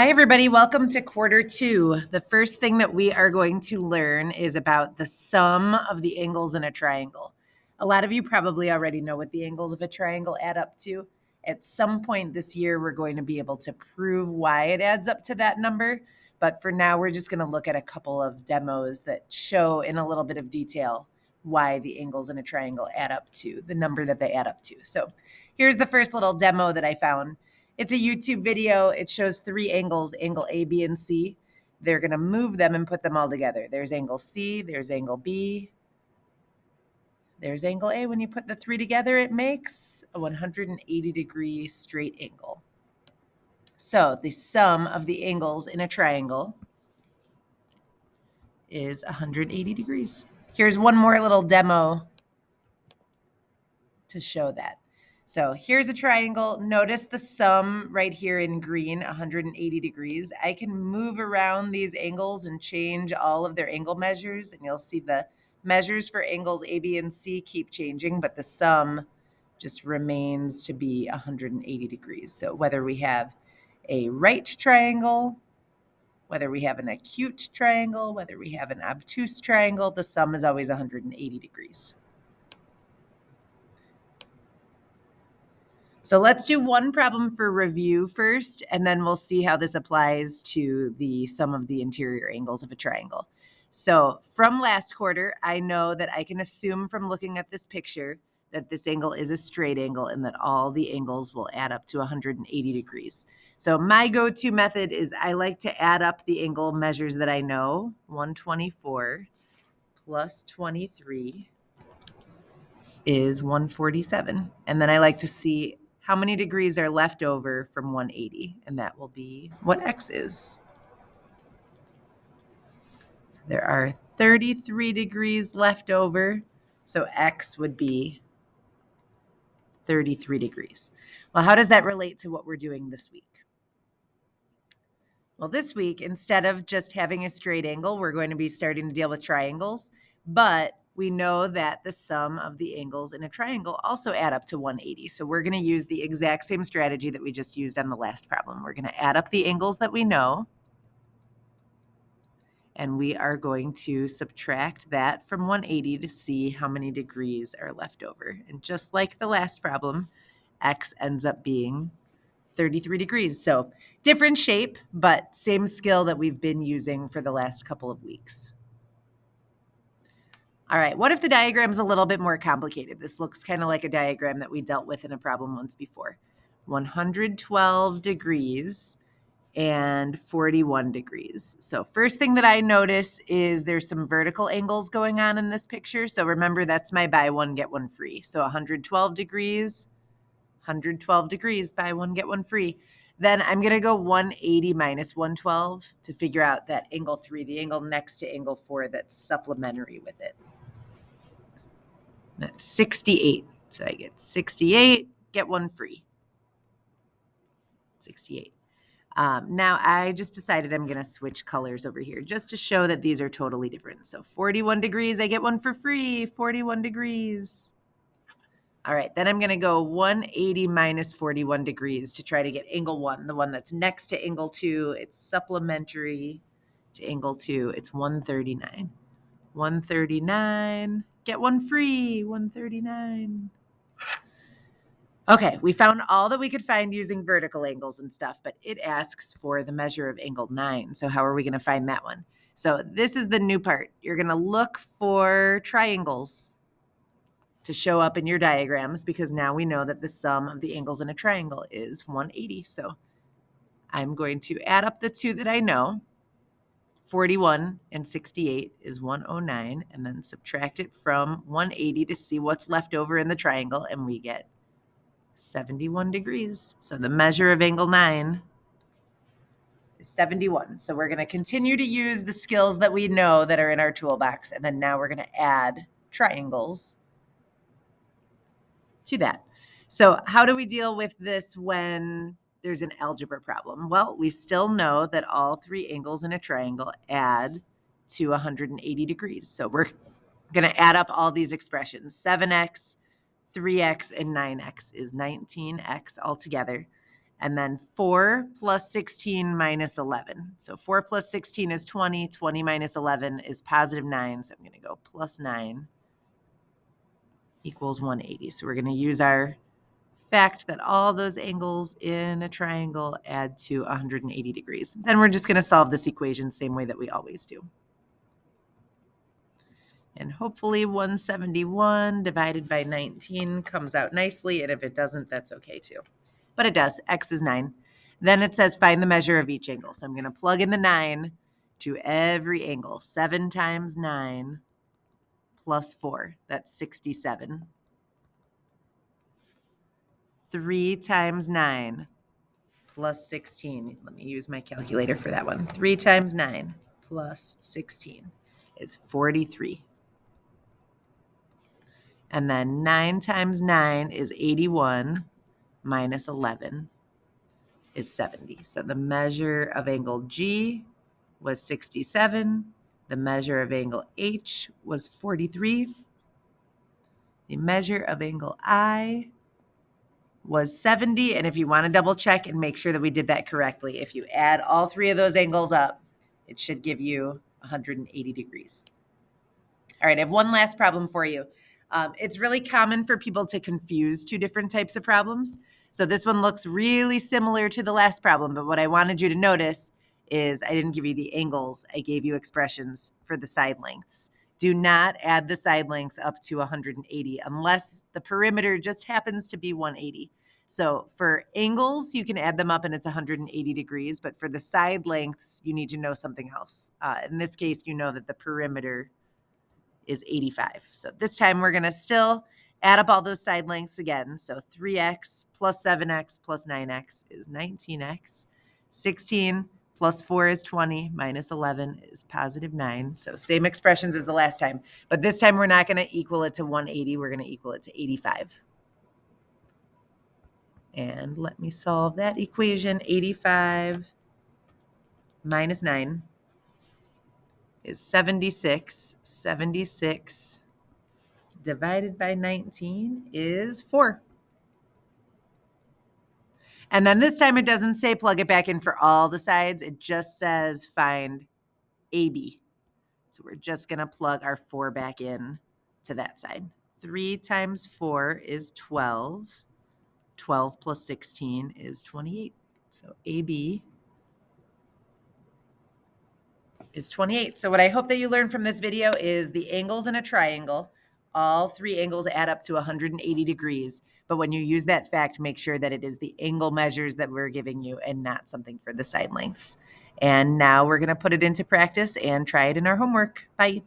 Hi, everybody. Welcome to quarter two. The first thing that we are going to learn is about the sum of the angles in a triangle. A lot of you probably already know what the angles of a triangle add up to. At some point this year, we're going to be able to prove why it adds up to that number. But for now, we're just going to look at a couple of demos that show in a little bit of detail why the angles in a triangle add up to the number that they add up to. So here's the first little demo that I found. It's a YouTube video. It shows three angles, angle A, B, and C. They're going to move them and put them all together. There's angle C, there's angle B, there's angle A. When you put the three together, it makes a 180-degree straight angle. So the sum of the angles in a triangle is 180 degrees. Here's one more little demo to show that. So here's a triangle. Notice the sum right here in green, 180 degrees. I can move around these angles and change all of their angle measures, and you'll see the measures for angles A, B, and C keep changing, but the sum just remains to be 180 degrees. So whether we have a right triangle, whether we have an acute triangle, whether we have an obtuse triangle, the sum is always 180 degrees. So let's do one problem for review first, and then we'll see how this applies to the sum of the interior angles of a triangle. So from last quarter, I know that I can assume from looking at this picture that this angle is a straight angle and that all the angles will add up to 180 degrees. So my go-to method is I like to add up the angle measures that I know. 124 plus 23 is 147. And then I like to see how many degrees are left over from 180, and that will be what x is. So there are 33 degrees left over, so x would be 33 degrees. Well, how does that relate to what we're doing this week? Well, this week, instead of just having a straight angle, we're going to be starting to deal with triangles, but we know that the sum of the angles in a triangle also add up to 180. So we're going to use the exact same strategy that we just used on the last problem. We're going to add up the angles that we know, and we are going to subtract that from 180 to see how many degrees are left over. And just like the last problem, x ends up being 33 degrees. So different shape, but same skill that we've been using for the last couple of weeks. All right, what if the diagram's a little bit more complicated? This looks kind of like a diagram that we dealt with in a problem once before. 112 degrees and 41 degrees. So first thing that I notice is there's some vertical angles going on in this picture. So remember, that's my buy one, get one free. So 112 degrees, 112 degrees, buy one, get one free. Then I'm going to go 180 minus 112 to figure out that angle 3, the angle next to angle 4 that's supplementary with it. That's 68. So I get 68, get one free. 68. Now I just decided I'm going to switch colors over here just to show that these are totally different. So 41 degrees, I get one for free, 41 degrees. All right, then I'm going to go 180 minus 41 degrees to try to get angle 1, the one that's next to angle 2. It's supplementary to angle 2. It's 139. 139, get one free, 139. Okay, we found all that we could find using vertical angles and stuff, but it asks for the measure of angle 9. So how are we going to find that one? So this is the new part. You're going to look for triangles to show up in your diagrams, because now we know that the sum of the angles in a triangle is 180. So I'm going to add up the two that I know. 41 and 68 is 109, and then subtract it from 180 to see what's left over in the triangle, and we get 71 degrees. So the measure of angle 9 is 71. So we're going to continue to use the skills that we know that are in our toolbox, and then now we're going to add triangles to that. So how do we deal with this when there's an algebra problem? Well, we still know that all three angles in a triangle add to 180 degrees. So we're going to add up all these expressions. 7x, 3x, and 9x is 19x altogether. And then 4 plus 16 minus 11. So 4 plus 16 is 20. 20 minus 11 is positive 9. So I'm going to go plus 9 equals 180. So we're going to use our fact that all those angles in a triangle add to 180 degrees. Then we're just going to solve this equation same way that we always do. And hopefully 171 divided by 19 comes out nicely. And if it doesn't, that's okay too. But it does. X is 9. Then it says find the measure of each angle. So I'm going to plug in the 9 to every angle. 7 times 9 plus 4. That's 67. 3 times 9 plus 16. Let me use my calculator for that one. 3 times 9 plus 16 is 43. And then 9 times 9 is 81 minus 11 is 70. So the measure of angle G was 67. The measure of angle H was 43. The measure of angle I was 70. And if you want to double check and make sure that we did that correctly, if you add all three of those angles up, it should give you 180 degrees. All right, I have one last problem for you. It's really common for people to confuse two different types of problems. So this one looks really similar to the last problem, but what I wanted you to notice is I didn't give you the angles. I gave you expressions for the side lengths. Do not add the side lengths up to 180 unless the perimeter just happens to be 180. So for angles, you can add them up and it's 180 degrees, but for the side lengths, you need to know something else. In this case, you know that the perimeter is 85. So this time we're going to still add up all those side lengths again. So 3x plus 7x plus 9x is 19x. 16 plus 4 is 20 minus 11 is positive 9. So same expressions as the last time. But this time we're not going to equal it to 180. We're going to equal it to 85. And let me solve that equation. 85 minus 9 is 76. 76 divided by 19 is 4. And then this time it doesn't say plug it back in for all the sides. It just says find AB. So we're just going to plug our 4 back in to that side. 3 times 4 is 12. 12 plus 16 is 28. So AB is 28. So what I hope that you learned from this video is the angles in a triangle. All three angles add up to 180 degrees. But when you use that fact, make sure that it is the angle measures that we're giving you and not something for the side lengths. And now we're going to put it into practice and try it in our homework. Bye.